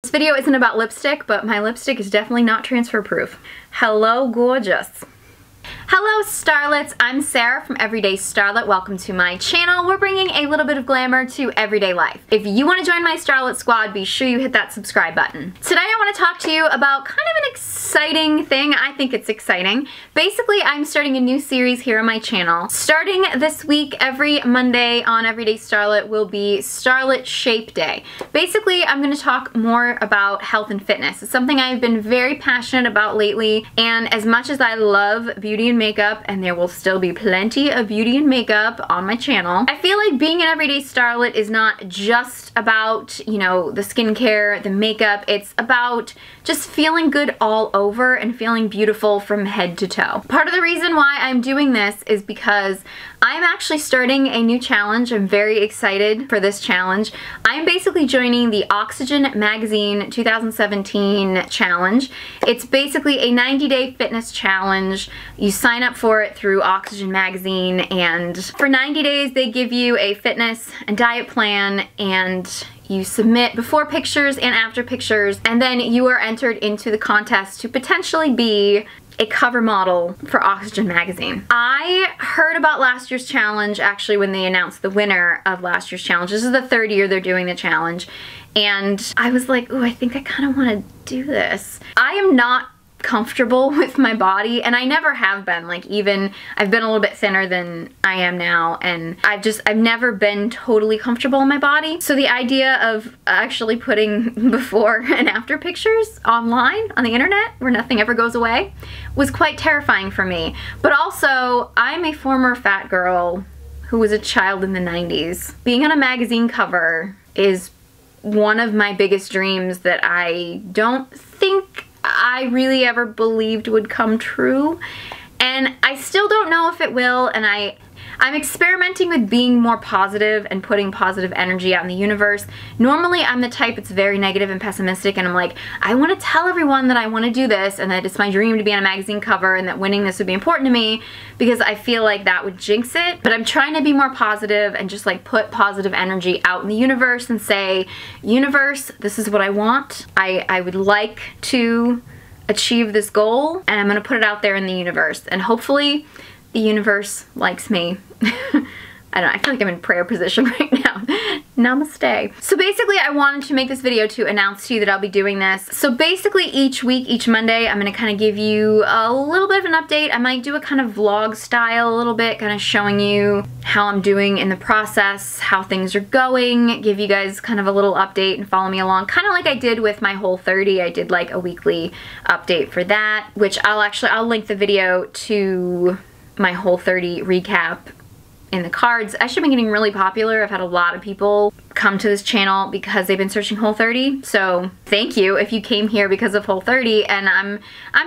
This video isn't about lipstick, but my lipstick is definitely not transfer proof. Hello, gorgeous. Hello starlets, I'm Sarah from Everyday Starlet. Welcome to my channel. We're bringing a little bit of glamour to everyday life. If you want to join my starlet squad, be sure you hit that subscribe button. Today I want to talk to you about kind of an exciting thing. I think it's exciting. Basically, I'm starting a new series here on my channel. Starting this week, every Monday on Everyday Starlet will be Starlet Shape Day. Basically, I'm going to talk more about health and fitness. It's something I've been very passionate about lately, and as much as I love beauty and makeup, and there will still be plenty of beauty and makeup on my channel, I feel like being an everyday starlet is not just about, you know, the skincare, the makeup. It's about just feeling good all over and feeling beautiful from head to toe. Part of the reason why I'm doing this is because I'm actually starting a new challenge. I'm very excited for this challenge. I'm basically joining the Oxygen Magazine 2017 challenge. It's basically a 90-day fitness challenge. You sign up for it through Oxygen Magazine, and for 90 days they give you a fitness and diet plan, and you submit before pictures and after pictures, and then you are entered into the contest to potentially be a cover model for Oxygen Magazine. I heard about last year's challenge actually when they announced the winner of last year's challenge. This is the third year they're doing the challenge, and I was like, ooh, I think I kind of want to do this. I am not comfortable with my body, and I never have been. Like, even I've been a little bit thinner than I am now, and I've never been totally comfortable in my body. So the idea of actually putting before and after pictures online on the internet where nothing ever goes away was quite terrifying for me. But also, I'm a former fat girl who was a child in the 90s. Being on a magazine cover is one of my biggest dreams that I don't think I really ever believed would come true, and I still don't know if it will, and I'm experimenting with being more positive and putting positive energy out in the universe. Normally I'm the type that's very negative and pessimistic, and I'm like, I want to tell everyone that I want to do this and that it's my dream to be on a magazine cover and that winning this would be important to me because I feel like that would jinx it. But I'm trying to be more positive and just like put positive energy out in the universe and say, universe, this is what I want. I would like to achieve this goal, and I'm going to put it out there in the universe, and hopefully the universe likes me. I don't know, I feel like I'm in prayer position right now. Namaste. So basically I wanted to make this video to announce to you that I'll be doing this. So basically each week, each Monday, I'm going to kind of give you a little bit of an update. I might do a kind of vlog style a little bit, kind of showing you how I'm doing in the process, how things are going, give you guys kind of a little update and follow me along. Kind of like I did with my Whole30. I did like a weekly update for that, which I'll link the video to my Whole30 recap in the cards. I should be getting really popular. I've had a lot of people come to this channel because they've been searching Whole30. So thank you if you came here because of Whole30. And I'm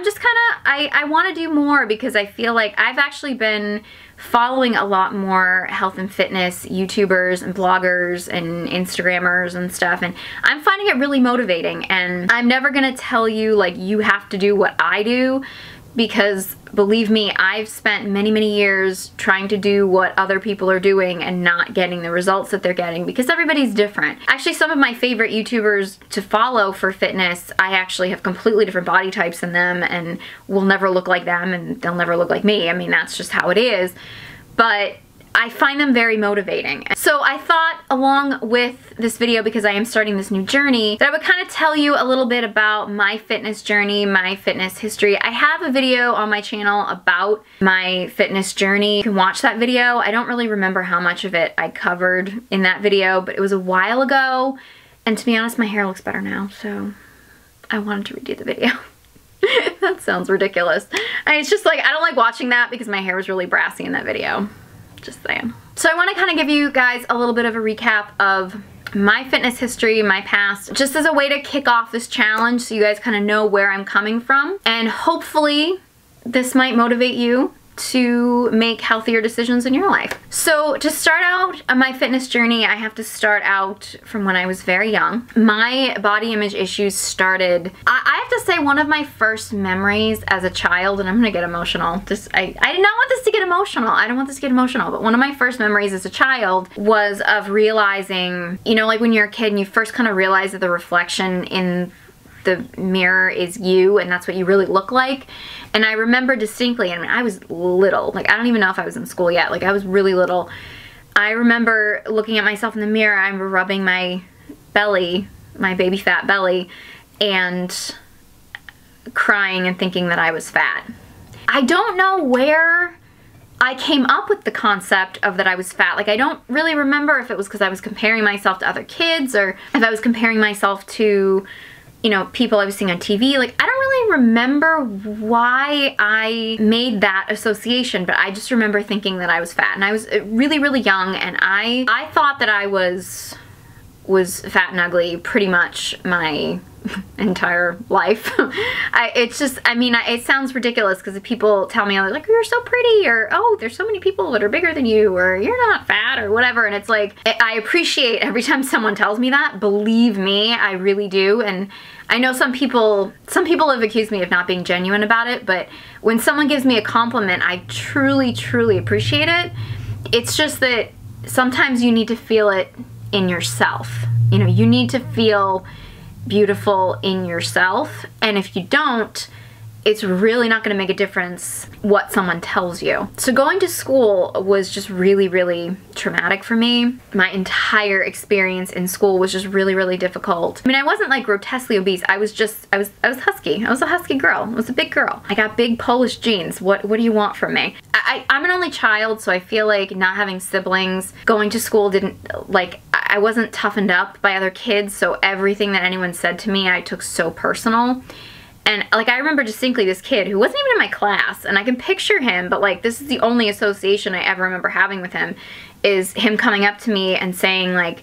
just kind of, I want to do more because I feel like I've actually been following a lot more health and fitness YouTubers and bloggers and Instagrammers and stuff, and I'm finding it really motivating. And I'm never gonna tell you like you have to do what I do, because believe me, I've spent many years trying to do what other people are doing and not getting the results that they're getting because everybody's different. Actually, some of my favorite YouTubers to follow for fitness, I actually have completely different body types than them and will never look like them, and they'll never look like me. I mean, that's just how it is. But I find them very motivating. So I thought, along with this video, because I am starting this new journey, that I would kind of tell you a little bit about my fitness journey, my fitness history. I have a video on my channel about my fitness journey. You can watch that video. I don't really remember how much of it I covered in that video, but it was a while ago, and to be honest, my hair looks better now, so I wanted to redo the video. That sounds ridiculous. It's just like, I don't like watching that because my hair was really brassy in that video. Just saying. So I want to kind of give you guys a little bit of a recap of my fitness history, my past, just as a way to kick off this challenge so you guys kind of know where I'm coming from. And hopefully this might motivate you to make healthier decisions in your life. So to start out on my fitness journey, I have to start out from when I was very young. My body image issues started, I have to say one of my first memories as a child, and I'm gonna get emotional. I did not want this to get emotional. I don't want this to get emotional, but one of my first memories as a child was of realizing, you know, like when you're a kid and you first kind of realize that the reflection in the mirror is you and that's what you really look like. And I remember distinctly, and I was little, like I don't even know if I was in school yet, like I was really little. I remember looking at myself in the mirror, I remember rubbing my belly, my baby fat belly, and crying and thinking that I was fat. I don't know where I came up with the concept of that I was fat. Like I don't really remember if it was because I was comparing myself to other kids or if I was comparing myself to, you know, people I was seeing on TV. Like I don't really remember why I made that association, but I just remember thinking that I was fat. And I was really, really young, and I thought that I was fat and ugly pretty much my entire life. It sounds ridiculous because if people tell me like, you're so pretty, or oh, there's so many people that are bigger than you, or you're not fat, or whatever, and it's like, I appreciate every time someone tells me that. Believe me, I really do. And I know some people have accused me of not being genuine about it, but when someone gives me a compliment, I truly, truly appreciate it. It's just that sometimes you need to feel it in yourself. You know, you need to feel beautiful in yourself, and if you don't, it's really not going to make a difference what someone tells you. So going to school was just really, really traumatic for me. My entire experience in school was just really, really difficult. I mean, I wasn't like grotesquely obese. I was husky. I was a husky girl. I was a big girl. I got big Polish genes. What do you want from me? I'm an only child, so I feel like not having siblings, going to school didn't, like, I wasn't toughened up by other kids, so everything that anyone said to me, I took so personal. And like I remember distinctly this kid who wasn't even in my class, and I can picture him, but like this is the only association I ever remember having with him, is him coming up to me and saying like,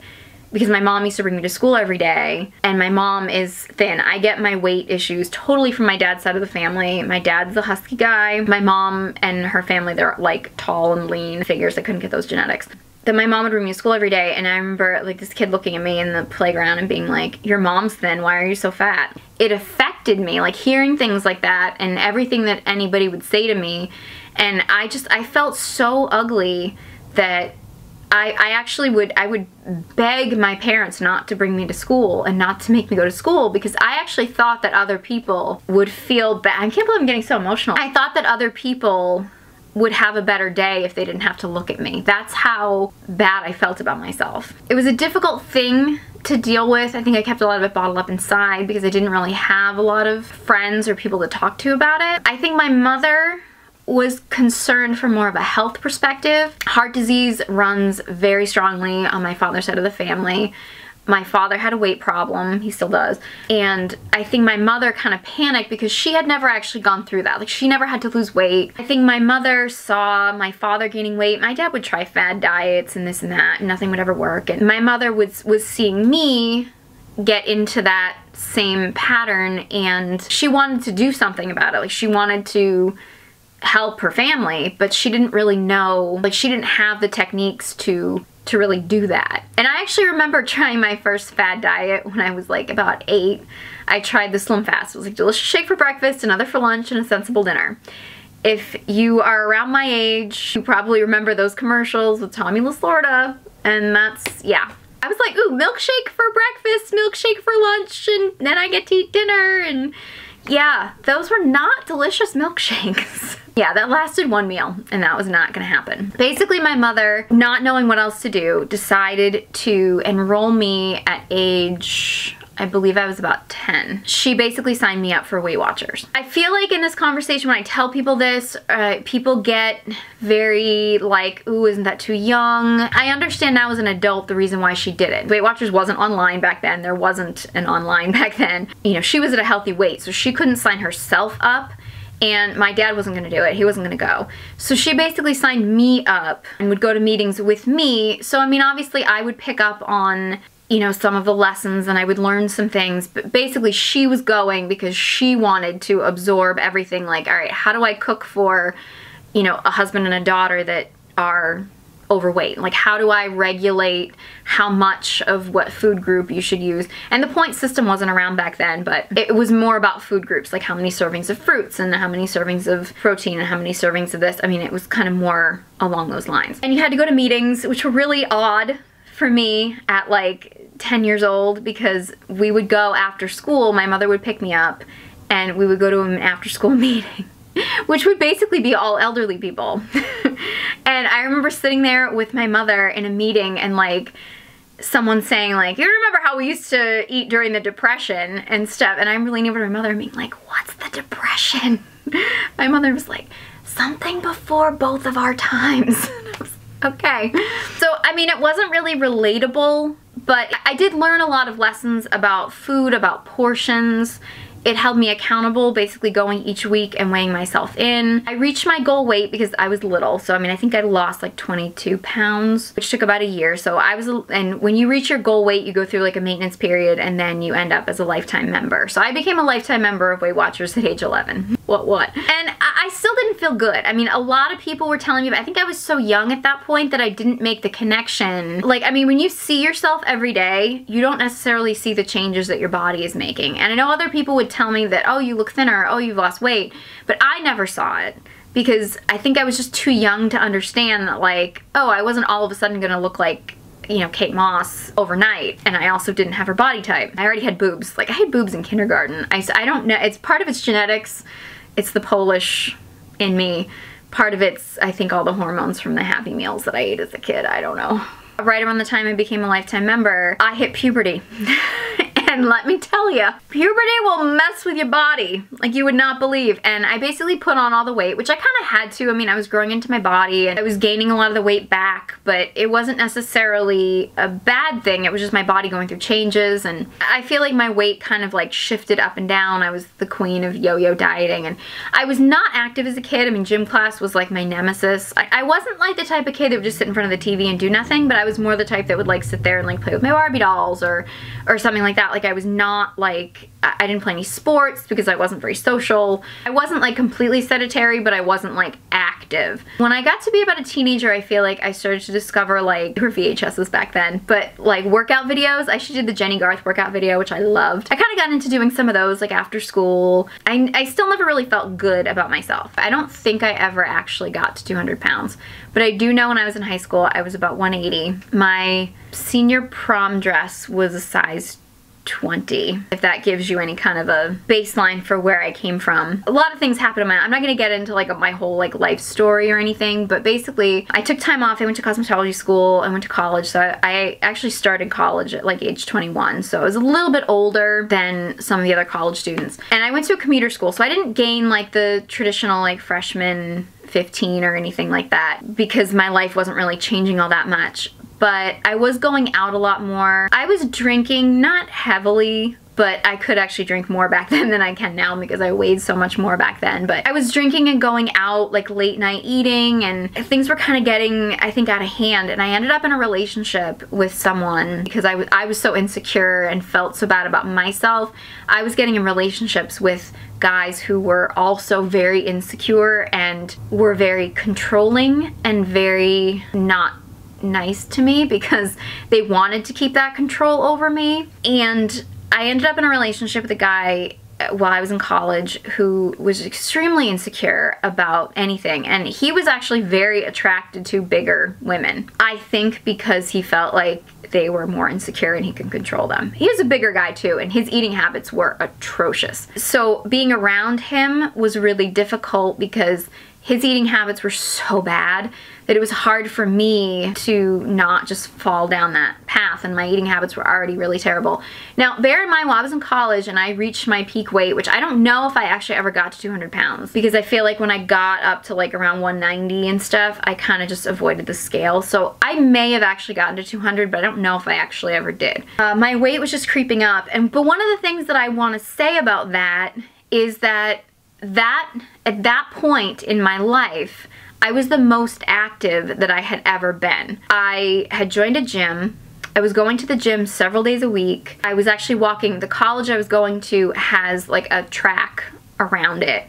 because my mom used to bring me to school every day, and my mom is thin. I get my weight issues totally from my dad's side of the family. My dad's a husky guy. My mom and her family, they're like tall and lean figures. I couldn't get those genetics. That my mom would bring me to school every day, and I remember like this kid looking at me in the playground and being like, your mom's thin, why are you so fat? It affected me, like hearing things like that and everything that anybody would say to me, and I felt so ugly that I would beg my parents not to bring me to school and not to make me go to school, because I actually thought that other people would feel bad. I can't believe I'm getting so emotional. I thought that other people would have a better day if they didn't have to look at me. That's how bad I felt about myself. It was a difficult thing to deal with. I think I kept a lot of it bottled up inside because I didn't really have a lot of friends or people to talk to about it. I think my mother was concerned from more of a health perspective. Heart disease runs very strongly on my father's side of the family. My father had a weight problem, he still does, and I think my mother kind of panicked because she had never actually gone through that. Like, she never had to lose weight. I think my mother saw my father gaining weight. My dad would try fad diets and this and that, and nothing would ever work. And my mother was seeing me get into that same pattern, and she wanted to do something about it. Like, she wanted to help her family, but she didn't really know, like, she didn't have the techniques to really do that. And I actually remember trying my first fad diet when I was like about 8. I tried the Slim Fast. It was like delicious shake for breakfast, another for lunch, and a sensible dinner. If you are around my age, you probably remember those commercials with Tommy Lasorda, and that's, yeah. I was like, ooh, milkshake for breakfast, milkshake for lunch, and then I get to eat dinner, and yeah, those were not delicious milkshakes. Yeah, that lasted one meal, and that was not gonna happen. Basically, my mother, not knowing what else to do, decided to enroll me at age, I believe I was about 10. She basically signed me up for Weight Watchers. I feel like in this conversation, when I tell people this, people get very like, ooh, isn't that too young? I understand now as an adult the reason why she did it. Weight Watchers wasn't online back then. There wasn't an online back then. You know, she was at a healthy weight, so she couldn't sign herself up. And my dad wasn't gonna do it. He wasn't gonna go. So she basically signed me up and would go to meetings with me. So I mean, obviously I would pick up on, you know, some of the lessons and I would learn some things, but basically she was going because she wanted to absorb everything. Like, all right, how do I cook for, you know, a husband and a daughter that are overweight? Like, how do I regulate how much of what food group you should use? And the point system wasn't around back then, but it was more about food groups, like how many servings of fruits and how many servings of protein and how many servings of this. I mean, it was kind of more along those lines. And you had to go to meetings, which were really odd for me at like 10 years old, because we would go after school. My mother would pick me up and we would go to an after school meeting, which would basically be all elderly people. And I remember sitting there with my mother in a meeting and like someone saying like, you remember how we used to eat during the Depression and stuff? And I'm leaning over to my mother and being like, what's the Depression? My mother was like, something before both of our times. Okay. So, I mean, it wasn't really relatable, but I did learn a lot of lessons about food, about portions. It held me accountable, basically going each week and weighing myself in. I reached my goal weight because I was little. So, I mean, I think I lost like 22 pounds, which took about a year. So and when you reach your goal weight, you go through like a maintenance period and then you end up as a lifetime member. So I became a lifetime member of Weight Watchers at age 11. What? And I still didn't feel good. I mean, a lot of people were telling me, but I think I was so young at that point that I didn't make the connection. Like, I mean, when you see yourself every day, you don't necessarily see the changes that your body is making. And I know other people would tell me that, oh, you look thinner, oh, you've lost weight, but I never saw it because I think I was just too young to understand that, like, oh, I wasn't all of a sudden gonna look like, you know, Kate Moss overnight. And I also didn't have her body type. I already had boobs. Like, I had boobs in kindergarten. I don't know, it's part of it's genetics. It's the Polish in me. Part of it's, I think, all the hormones from the Happy Meals that I ate as a kid. I don't know. Right around the time I became a lifetime member, I hit puberty. And let me tell you, puberty will mess with your body like you would not believe. And I basically put on all the weight, which I kind of had to. I mean, I was growing into my body and I was gaining a lot of the weight back, but it wasn't necessarily a bad thing. It was just my body going through changes. And I feel like my weight kind of like shifted up and down. I was the queen of yo-yo dieting, and I was not active as a kid. I mean, gym class was like my nemesis. I wasn't like the type of kid that would just sit in front of the TV and do nothing, but I was more the type that would like sit there and like play with my Barbie dolls or something like that. Like, I was not like, I didn't play any sports because I wasn't very social. I wasn't like completely sedentary, but I wasn't like active. When I got to be about a teenager, I feel like I started to discover, like, there were VHSs back then, but like workout videos. I actually did the Jenny Garth workout video, which I loved. I kind of got into doing some of those like after school. I still never really felt good about myself. I don't think I ever actually got to 200 pounds, but I do know when I was in high school, I was about 180. My senior prom dress was a size 20, if that gives you any kind of a baseline for where I came from. A lot of things happened in my, I'm not gonna get into like my whole like life story or anything, but basically I took time off. I went to cosmetology school, I went to college, so I actually started college at like age 21, so I was a little bit older than some of the other college students. And I went to a commuter school, so I didn't gain like the traditional like freshman 15 or anything like that because my life wasn't really changing all that much. But I was going out a lot more. I was drinking, not heavily, but I could actually drink more back then than I can now because I weighed so much more back then. But I was drinking and going out, like late night eating, and things were kind of getting, I think, out of hand. And I ended up in a relationship with someone because I was so insecure and felt so bad about myself. I was getting in relationships with guys who were also very insecure and were very controlling and very not nice to me because they wanted to keep that control over me. And I ended up in a relationship with a guy while I was in college who was extremely insecure about anything, and he was actually very attracted to bigger women. I think because he felt like they were more insecure and he could control them. He was a bigger guy too, and his eating habits were atrocious. So being around him was really difficult because his eating habits were so bad that it was hard for me to not just fall down that path, and my eating habits were already really terrible. Now, bear in mind, while I was in college and I reached my peak weight, which I don't know if I actually ever got to 200 pounds, because I feel like when I got up to like around 190 and stuff, I kind of just avoided the scale. So I may have actually gotten to 200, but I don't know if I actually ever did. My weight was just creeping up, but one of the things that I want to say about that is that at that point in my life, I was the most active that I had ever been. I had joined a gym. I was going to the gym several days a week. I was actually walking. The college I was going to has like a track around it,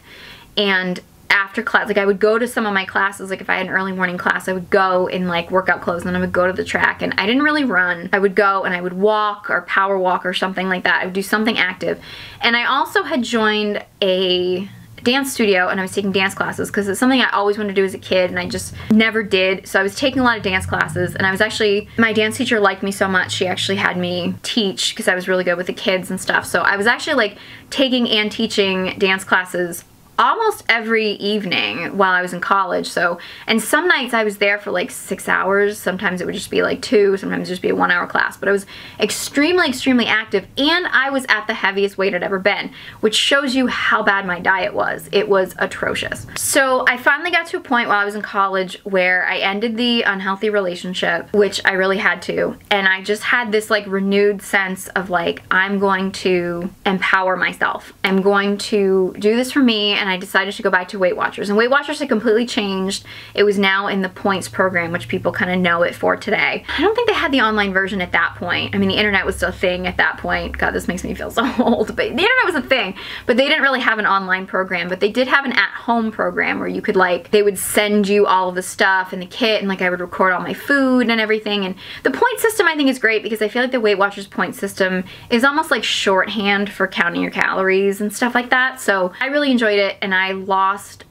and after class, like I would go to some of my classes, like if I had an early morning class, I would go in like workout clothes and then I would go to the track, and I didn't really run. I would go and I would walk or power walk or something like that. I would do something active. And I also had joined a dance studio and I was taking dance classes because it's something I always wanted to do as a kid and I just never did. So I was taking a lot of dance classes, and I was actually, my dance teacher liked me so much, she actually had me teach because I was really good with the kids and stuff. So I was actually like taking and teaching dance classes almost every evening while I was in college. So, and some nights I was there for like 6 hours. Sometimes it would just be like 2, sometimes it would just be a 1 hour class, but I was extremely active, and I was at the heaviest weight I'd ever been, which shows you how bad my diet was. It was atrocious. So I finally got to a point while I was in college where I ended the unhealthy relationship, which I really had to, and I just had this like renewed sense of like, I'm going to empower myself. I'm going to do this for me, and I decided to go back to Weight Watchers. And Weight Watchers had completely changed. It was now in the points program, which people kind of know it for today. I don't think they had the online version at that point. I mean, the internet was still a thing at that point. God, this makes me feel so old, but the internet was a thing. But they didn't really have an online program, but they did have an at-home program where you could like, they would send you all of the stuff and the kit, and like I would record all my food and everything. And the point system I think is great because I feel like the Weight Watchers point system is almost like shorthand for counting your calories and stuff like that. So I really enjoyed it, and I lost,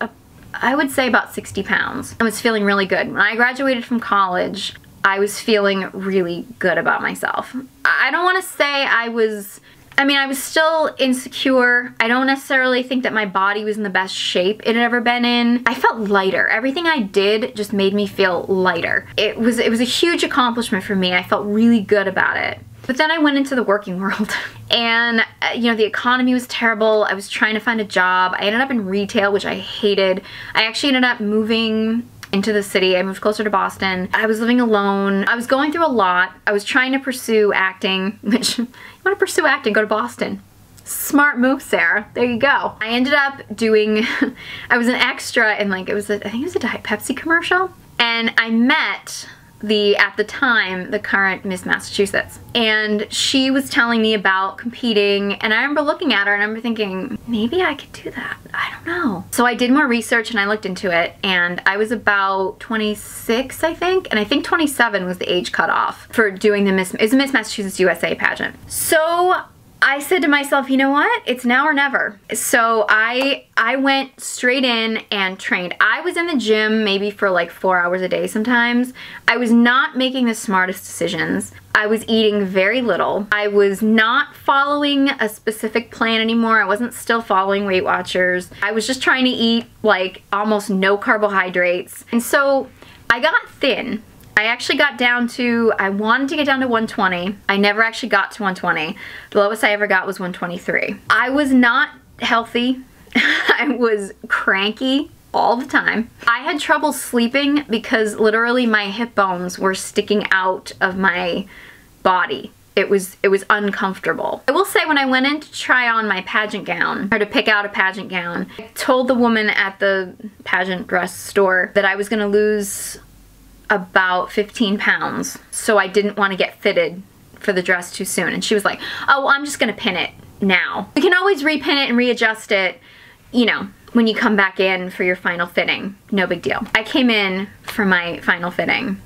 I would say about 60 pounds. I was feeling really good. When I graduated from college, I was feeling really good about myself. I don't want to say I was still insecure. I don't necessarily think that my body was in the best shape it had ever been in. I felt lighter. Everything I did just made me feel lighter. It was a huge accomplishment for me. I felt really good about it. But then I went into the working world and you know, the economy was terrible. I was trying to find a job. I ended up in retail, which I hated. I actually ended up moving into the city. I moved closer to Boston. I was living alone. I was going through a lot. I was trying to pursue acting, which, you want to pursue acting, go to Boston. Smart move, Sarah. There you go. I ended up doing, I was an extra in like, I think it was a Diet Pepsi commercial. And I met at the time, the current Miss Massachusetts. And she was telling me about competing, and I remember looking at her and I remember thinking, maybe I could do that. I don't know. So I did more research and I looked into it, and I was about 26, I think, and I think 27 was the age cutoff for doing the Miss Massachusetts USA pageant. So I said to myself, you know what? It's now or never. So I went straight in and trained. I was in the gym maybe for like 4 hours a day sometimes. I was not making the smartest decisions. I was eating very little. I was not following a specific plan anymore. I wasn't still following Weight Watchers. I was just trying to eat like almost no carbohydrates. And so I got thin. I actually got down to, I wanted to get down to 120. I never actually got to 120. The lowest I ever got was 123. I was not healthy. I was cranky all the time. I had trouble sleeping because literally my hip bones were sticking out of my body. It was uncomfortable. I will say, when I went in to try on my pageant gown, or to pick out a pageant gown, I told the woman at the pageant dress store that I was gonna lose about 15 pounds, so I didn't want to get fitted for the dress too soon. And she was like, oh, well, I'm just gonna pin it now. You can always repin it and readjust it, you know, when you come back in for your final fitting. No big deal. I came in for my final fitting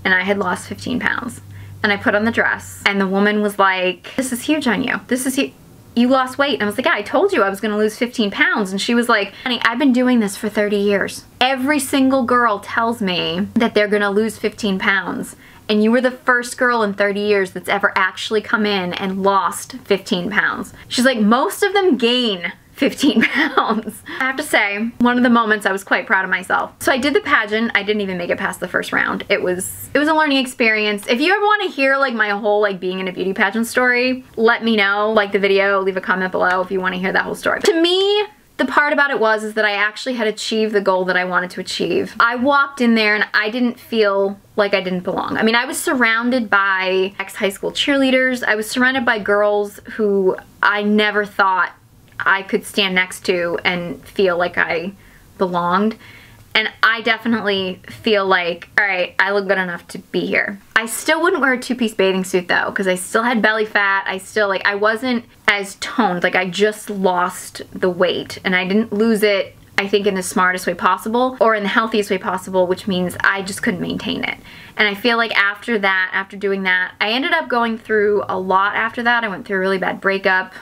and I had lost 15 pounds. And I put on the dress and the woman was like, this is huge on you. This is huge. You lost weight. And I was like, yeah, I told you I was gonna lose 15 pounds. And she was like, honey, I've been doing this for 30 years. Every single girl tells me that they're gonna lose 15 pounds. And you were the first girl in 30 years that's ever actually come in and lost 15 pounds. She's like, most of them gain 15 pounds. I have to say, one of the moments I was quite proud of myself. So I did the pageant. I didn't even make it past the first round. It was a learning experience. If you ever want to hear like my whole like being in a beauty pageant story, let me know. Like the video, leave a comment below if you want to hear that whole story. To me, the part about it was that I actually had achieved the goal that I wanted to achieve. I walked in there and I didn't feel like I didn't belong. I mean, I was surrounded by ex-high school cheerleaders. I was surrounded by girls who I never thought I could stand next to and feel like I belonged. And I definitely feel like, all right, I look good enough to be here. I still wouldn't wear a two-piece bathing suit though, because I still had belly fat. I still, like, I wasn't as toned. Like, I just lost the weight and I didn't lose it. I think, in the smartest way possible or in the healthiest way possible, which means I just couldn't maintain it. And I feel like after that, after doing that, I ended up going through a lot after that. I went through a really bad breakup.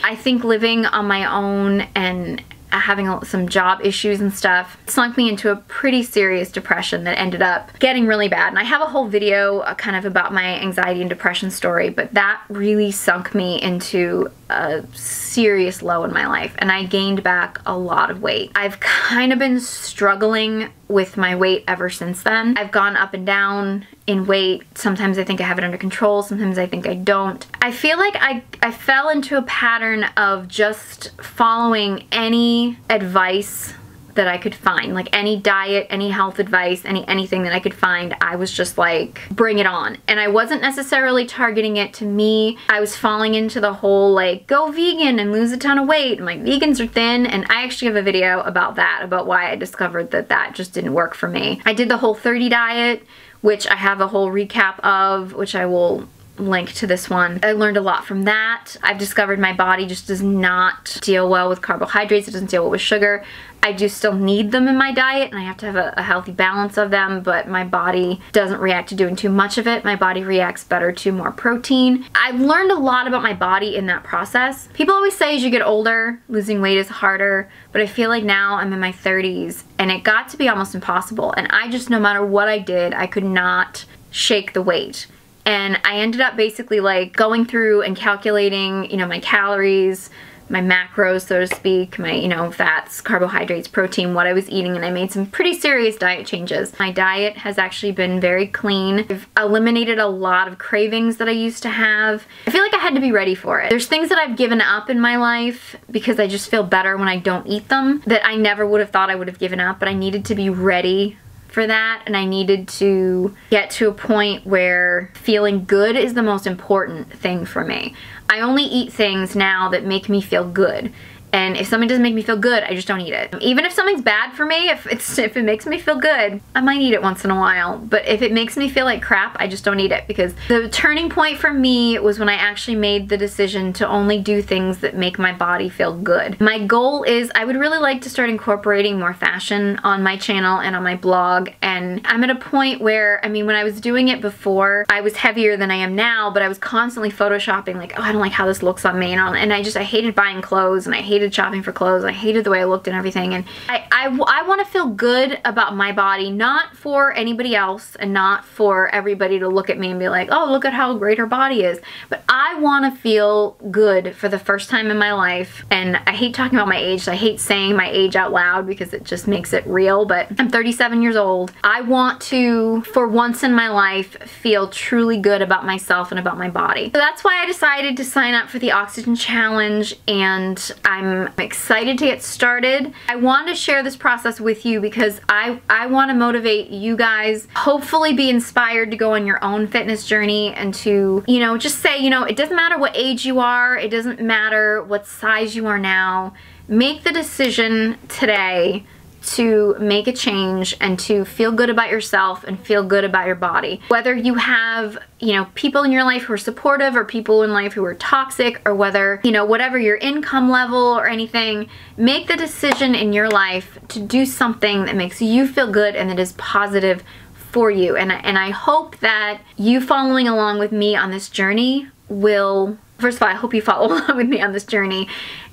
I think living on my own and having some job issues and stuff sunk me into a pretty serious depression that ended up getting really bad. And I have a whole video kind of about my anxiety and depression story, but that really sunk me into a serious low in my life, and I gained back a lot of weight. I've kind of been struggling with my weight ever since then. I've gone up and down in weight. Sometimes I think I have it under control, sometimes I think I don't. I feel like I fell into a pattern of just following any advice that I could find, like any diet, any health advice, anything that I could find. I was just like, bring it on. And I wasn't necessarily targeting it to me. I was falling into the whole like, go vegan and lose a ton of weight. My vegans are thin. And I actually have a video about that, about why I discovered that that just didn't work for me. I did the Whole30 diet, which I have a whole recap of, which I will link to this one. I learned a lot from that. I've discovered my body just does not deal well with carbohydrates. It doesn't deal well with sugar. I do still need them in my diet, and I have to have a healthy balance of them, but my body doesn't react to doing too much of it. My body reacts better to more protein. I've learned a lot about my body in that process. People always say as you get older, losing weight is harder, but I feel like now I'm in my 30s and it got to be almost impossible. And I just, no matter what I did, I could not shake the weight. And I ended up basically like going through and calculating, you know, my calories, my macros, so to speak, my, you know, fats, carbohydrates, protein, what I was eating, and I made some pretty serious diet changes. My diet has actually been very clean. I've eliminated a lot of cravings that I used to have. I feel like I had to be ready for it. There's things that I've given up in my life because I just feel better when I don't eat them that I never would have thought I would have given up, but I needed to be ready for that, and I needed to get to a point where feeling good is the most important thing for me. I only eat things now that make me feel good. And if something doesn't make me feel good, I just don't eat it. Even if something's bad for me, if it makes me feel good, I might eat it once in a while. But if it makes me feel like crap, I just don't eat it. Because the turning point for me was when I actually made the decision to only do things that make my body feel good. My goal is I would really like to start incorporating more fashion on my channel and on my blog. And I'm at a point where, I mean, when I was doing it before, I was heavier than I am now, but I was constantly photoshopping like, oh, I don't like how this looks on me. And I hated buying clothes, and I hated shopping for clothes. I hated the way I looked and everything, and I want to feel good about my body, not for anybody else and not for everybody to look at me and be like, oh, look at how great her body is, but I want to feel good for the first time in my life. And I hate talking about my age, so I hate saying my age out loud because it just makes it real, but I'm 37 years old. I want to, for once in my life, feel truly good about myself and about my body. So that's why I decided to sign up for the Oxygen Challenge, and I'm excited to get started. I wanted to share this process with you because I want to motivate you guys, hopefully be inspired to go on your own fitness journey and to, you know, just say, you know, it doesn't matter what age you are, it doesn't matter what size you are now. Make the decision today to make a change and to feel good about yourself and feel good about your body. Whether you have, you know, people in your life who are supportive or people in life who are toxic, or whether, you know, whatever your income level or anything, make the decision in your life to do something that makes you feel good and that is positive for you. And I hope that you following along with me on this journey will, first of all, I hope you follow along with me on this journey.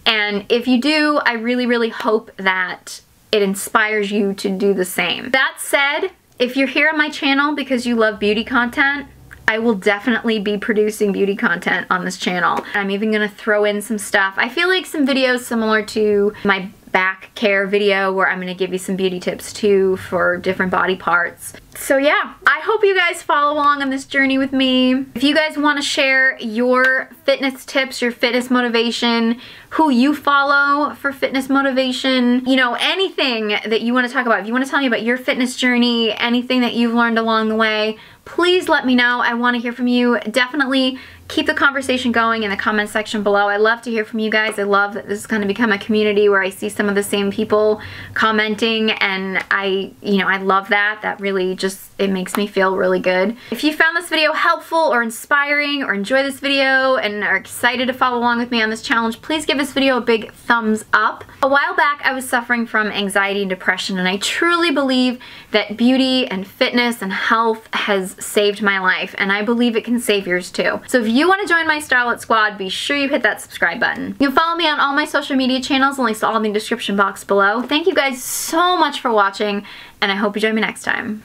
And if you do, I really, really hope that it inspires you to do the same. That said, if you're here on my channel because you love beauty content, I will definitely be producing beauty content on this channel. I'm even gonna throw in some stuff. I feel like some videos similar to my back care video where I'm gonna give you some beauty tips too for different body parts. So yeah, I hope you guys follow along on this journey with me. If you guys want to share your fitness tips, your fitness motivation, who you follow for fitness motivation, you know, anything that you want to talk about, if you want to tell me about your fitness journey, anything that you've learned along the way, please let me know. I want to hear from you. Definitely keep the conversation going in the comment section below. I love to hear from you guys. I love that this is going to become a community where I see some of the same people commenting, and I love that. That really just, it makes me feel really good. If you found this video helpful or inspiring or enjoy this video and are excited to follow along with me on this challenge, please give this video a big thumbs up. A while back, I was suffering from anxiety and depression, and I truly believe that beauty and fitness and health has saved my life, and I believe it can save yours too. So if you want to join my Starlet squad, be sure you hit that subscribe button. You can follow me on all my social media channels, links are all in the description box below. Thank you guys so much for watching, and I hope you join me next time.